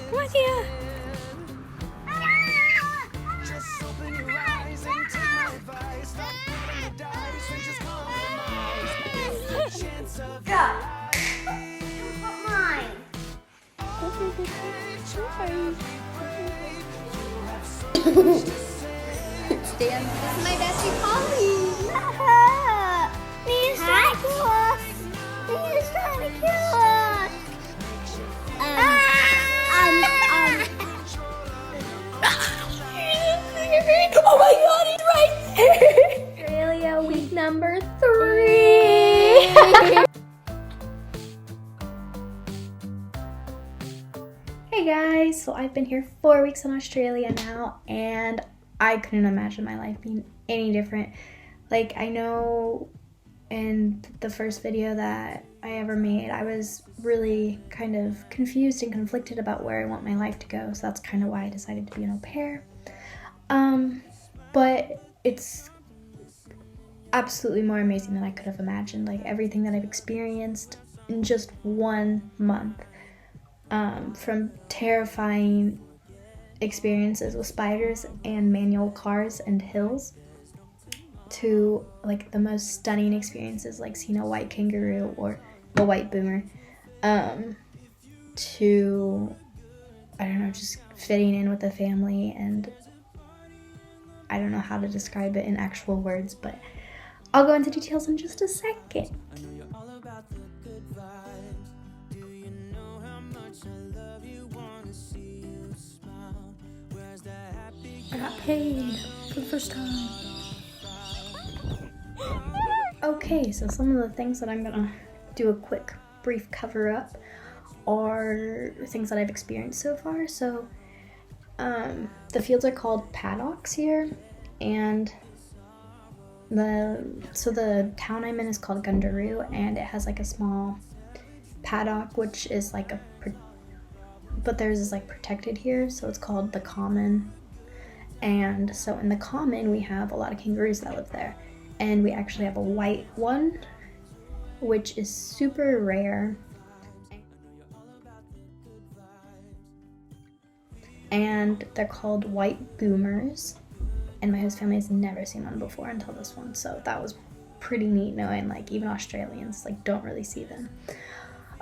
Come on, Tia. Just open your eyes and take my advice. Stop rolling the dice and just compromise. It's the chance of your life. Mine. Stand. This is my bestie Polly. He's trying to kill us. He's trying to kill us. Oh my God, he's right there. Australia, week number 3. Hey guys, so I've been here 4 weeks in Australia now, and I couldn't imagine my life being any different. Like, I know in the first video that I ever made, I was really kind of confused and conflicted about where I want my life to go, so that's kind of why I decided to be an au pair. But it's absolutely more amazing than I could have imagined. Like, everything that I've experienced in just 1 month, from terrifying experiences with spiders and manual cars and hills to like the most stunning experiences like seeing a white kangaroo or a white boomer, to, I don't know, just fitting in with the family. And I don't know how to describe it in actual words, but I'll go into details in just a second. I got paid for the first time. Okay, so some of the things that I'm gonna do a quick brief cover up are things that I've experienced so far. So the fields are called paddocks here, and the town I'm in is called Gundaroo, and it has like a small paddock, which is like but theirs is like protected here, so it's called the Common. And so in the Common we have a lot of kangaroos that live there, and we actually have a white one, which is super rare. And they're called white boomers, and my host family has never seen one before until this one, so that was pretty neat knowing like even Australians like don't really see them.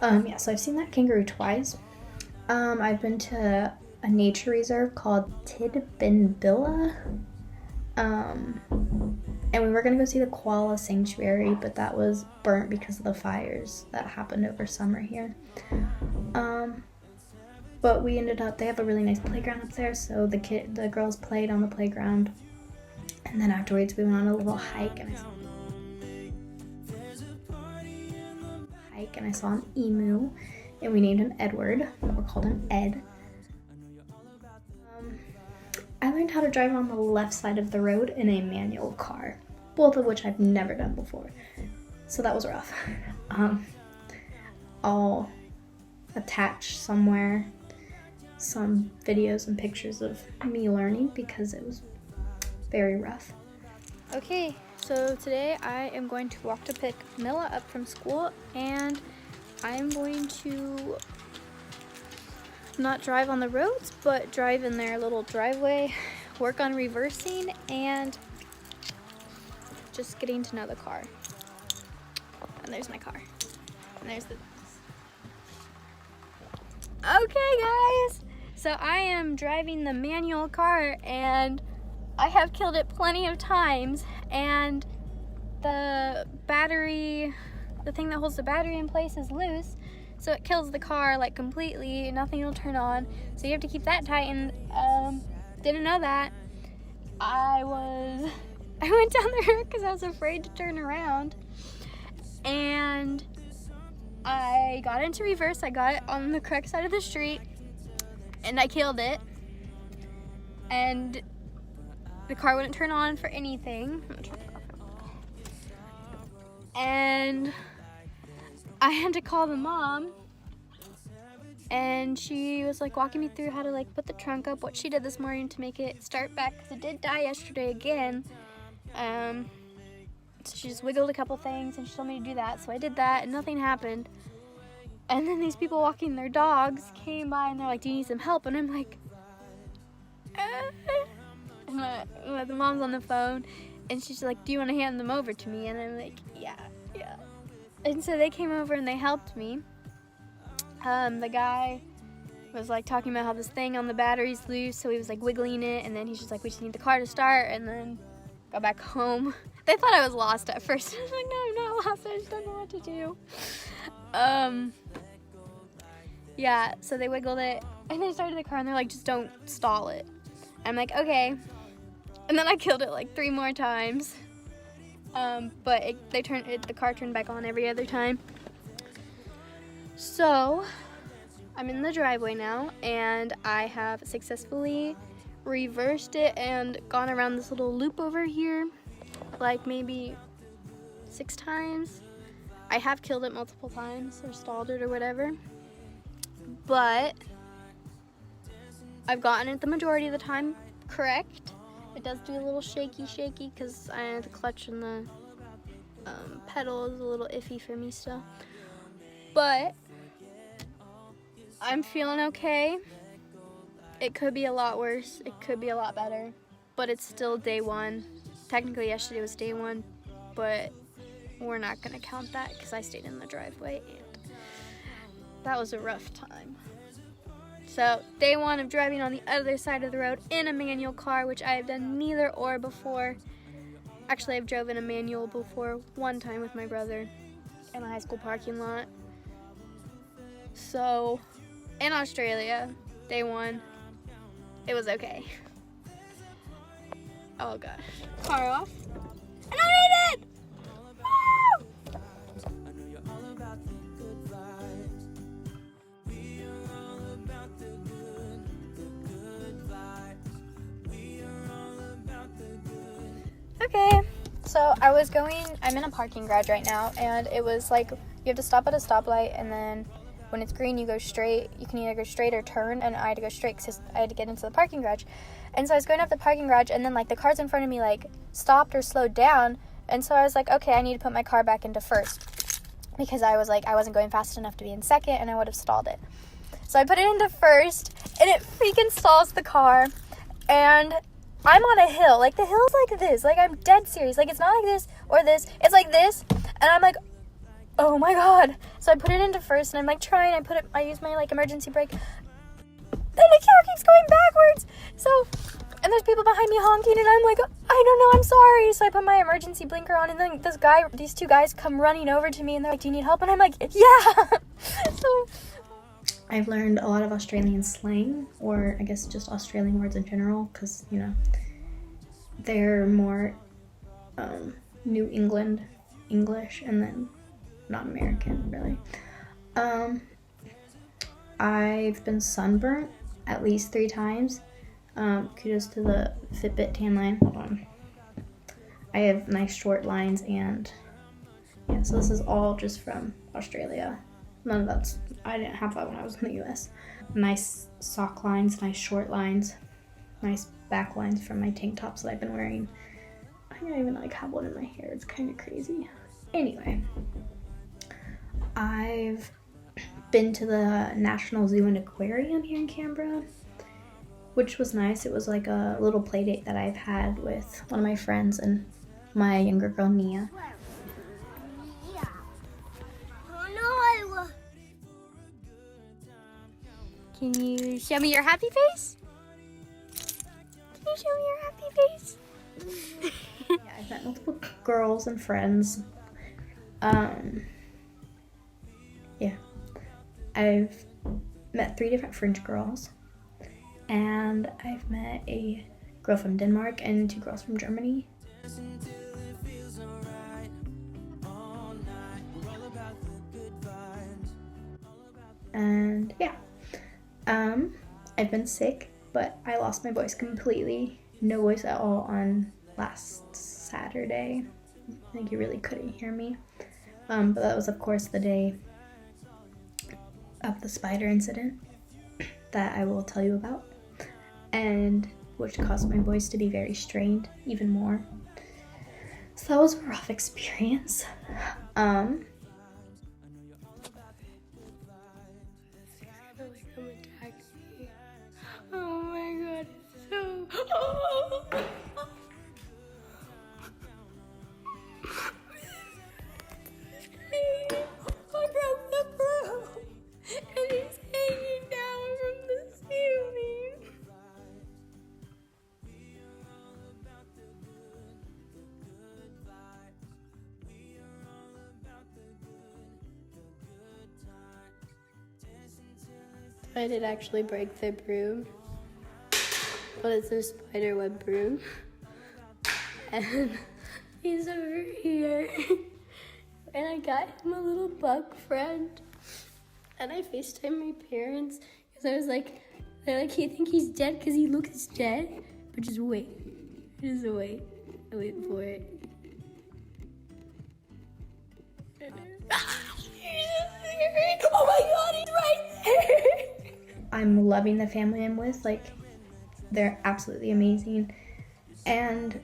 Yeah, so I've seen that kangaroo twice. I've been to a nature reserve called Tidbinbilla, and we were gonna go see the koala sanctuary, but that was burnt because of the fires that happened over summer here. But we ended up, they have a really nice playground up there, so the girls played on the playground, and then afterwards we went on a little hike, and I saw an emu, and we named him Edward, or called him Ed. I learned how to drive on the left side of the road in a manual car, both of which I've never done before, so that was rough. I'll attach somewhere some videos and pictures of me learning because it was very rough. Okay, so today I am going to walk to pick Milla up from school, and I'm going to not drive on the roads, but drive in their little driveway, work on reversing, and just getting to know the car. And there's my car. And there's the... Okay, guys! So I am driving the manual car, and I have killed it plenty of times, and the battery, the thing that holds the battery in place is loose, so it kills the car like completely. Nothing will turn on, so you have to keep that tightened. Didn't know that. I went down the road because I was afraid to turn around, and I got into reverse. I got it on the correct side of the street, and I killed it, and the car wouldn't turn on for anything. And I had to call the mom, and she was like walking me through how to like put the trunk up, what she did this morning to make it start back, because it did die yesterday again. So she just wiggled a couple things and she told me to do that, so I did that and nothing happened. And then these people walking their dogs came by and they're like, do you need some help? And I'm like, and the mom's on the phone and she's like, do you want to hand them over to me? And I'm like, yeah. And so they came over and they helped me. The guy was like talking about how this thing on the battery's loose, so he was like wiggling it, and then he's just like, we just need the car to start, and then go back home. They thought I was lost at first. I was like, no, I'm not lost, I just don't know what to do. Yeah, so they wiggled it, and they started the car, and they're like, just don't stall it. I'm like, okay. And then I killed it like 3 more times. But the car turned back on every other time. So I'm in the driveway now, and I have successfully reversed it and gone around this little loop over here like maybe 6 times. I have killed it multiple times or stalled it or whatever, but I've gotten it the majority of the time correct. It does do a little shaky because the clutch and the pedal is a little iffy for me still, but I'm feeling okay. It could be a lot worse, it could be a lot better, but it's still day 1. Technically yesterday was day 1, but we're not gonna count that because I stayed in the driveway and that was a rough time. So day 1 of driving on the other side of the road in a manual car, which I have done neither or before. Actually, I've driven a manual before 1 time with my brother in a high school parking lot. So in Australia, day 1, it was okay. Oh gosh. Car off. And I made it! Woo! I know you're all about the good vibes. We are all about the good vibes. We are all about the good. Okay, so I'm in a parking garage right now, and it was like, you have to stop at a stoplight, and then when it's green, you go straight. You can either go straight or turn, and I had to go straight because I had to get into the parking garage. And so I was going up the parking garage, and then like the cars in front of me like stopped or slowed down, and so I was like, okay, I need to put my car back into first because I wasn't going fast enough to be in second, and I would have stalled it. So I put it into first, and it freaking stalls the car, and I'm on a hill. Like the hill's like this. Like I'm dead serious. Like it's not like this or this. It's like this, and I'm like, oh my god. So I put it into first, and I'm like trying. I use my like emergency brake. Then the car keeps going backwards. So, and there's people behind me honking, and I'm like, I don't know, I'm sorry. So I put my emergency blinker on, and then these 2 guys come running over to me, and they're like, do you need help? And I'm like, yeah. So I've learned a lot of Australian slang, or I guess just Australian words in general, because, you know, they're more New England English, and then not American, really. I've been sunburnt at least 3 times. Kudos to the Fitbit tan line. Hold on. I have nice short lines, and yeah, so this is all just from Australia. None of I didn't have that when I was in the US. Nice sock lines, nice short lines, nice back lines from my tank tops that I've been wearing. I think I even like have one in my hair. It's kind of crazy. Anyway, I've been to the National Zoo and Aquarium here in Canberra, which was nice. It was like a little play date that I've had with one of my friends and my younger girl, Nia. Yeah. Oh no, Can you show me your happy face? Can you show me your happy face? Yeah, I've met multiple girls and friends. Yeah. I've met 3 different French girls, and I've met a girl from Denmark and 2 girls from Germany. And yeah, I've been sick, but I lost my voice completely. No voice at all on last Saturday. I think you really couldn't hear me. But that was, of course, the day of the spider incident that I will tell you about, and which caused my voice to be very strained even more. So that was a rough experience. And he's hanging down from the ceiling. I did actually break the broom, but it's a spiderweb broom. And he's over here. And I got him a little bug friend. And I FaceTimed my parents because I was like, you think he's dead because he looks dead? But just wait. Just wait. Wait for it. Oh my god, he's right there! I'm loving the family I'm with. Like, they're absolutely amazing. And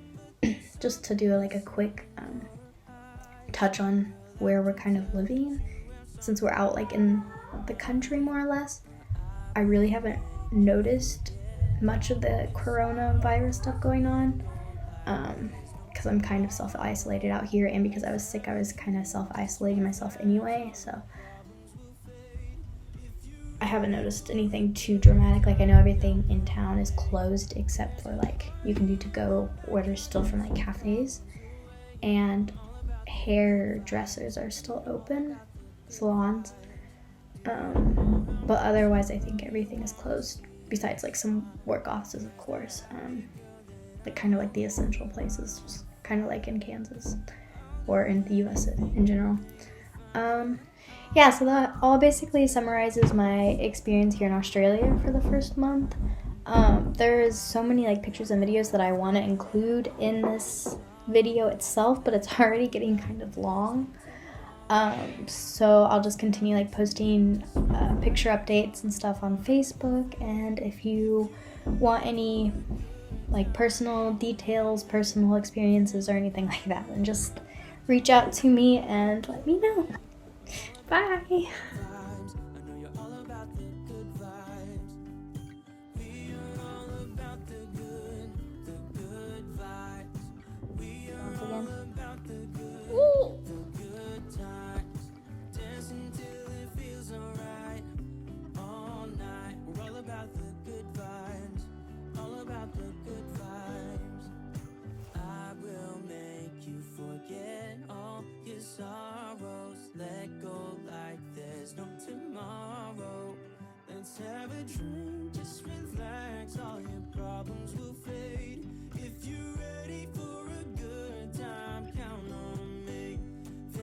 just to do like a quick touch on where we're kind of living, since we're out like in the country more or less, I really haven't noticed much of the coronavirus stuff going on, because I'm kind of self-isolated out here, and because I was sick I was kind of self-isolating myself anyway, so I haven't noticed anything too dramatic. Like, I know everything in town is closed except for like you can do to-go orders still from like cafes, and hairdressers are still open, salons, but otherwise I think everything is closed besides like some work offices, of course, like kind of like the essential places, just kind of like in Kansas or in the US in general. Yeah, so that all basically summarizes my experience here in Australia for the first month. There's so many like pictures and videos that I want to include in this video itself, but it's already getting kind of long. So I'll just continue like posting picture updates and stuff on Facebook, and if you want any like personal details, personal experiences, or anything like that, then just reach out to me and let me know. Bye! vibes. I know you're all about the good vibes. We are all about the good vibes. We are all about the good times. Dancing till it feels alright. All night, we're all about the good vibes. All about the good vibes. I will make you forget all your sorrows. Let go like there's no tomorrow. Let's have a drink.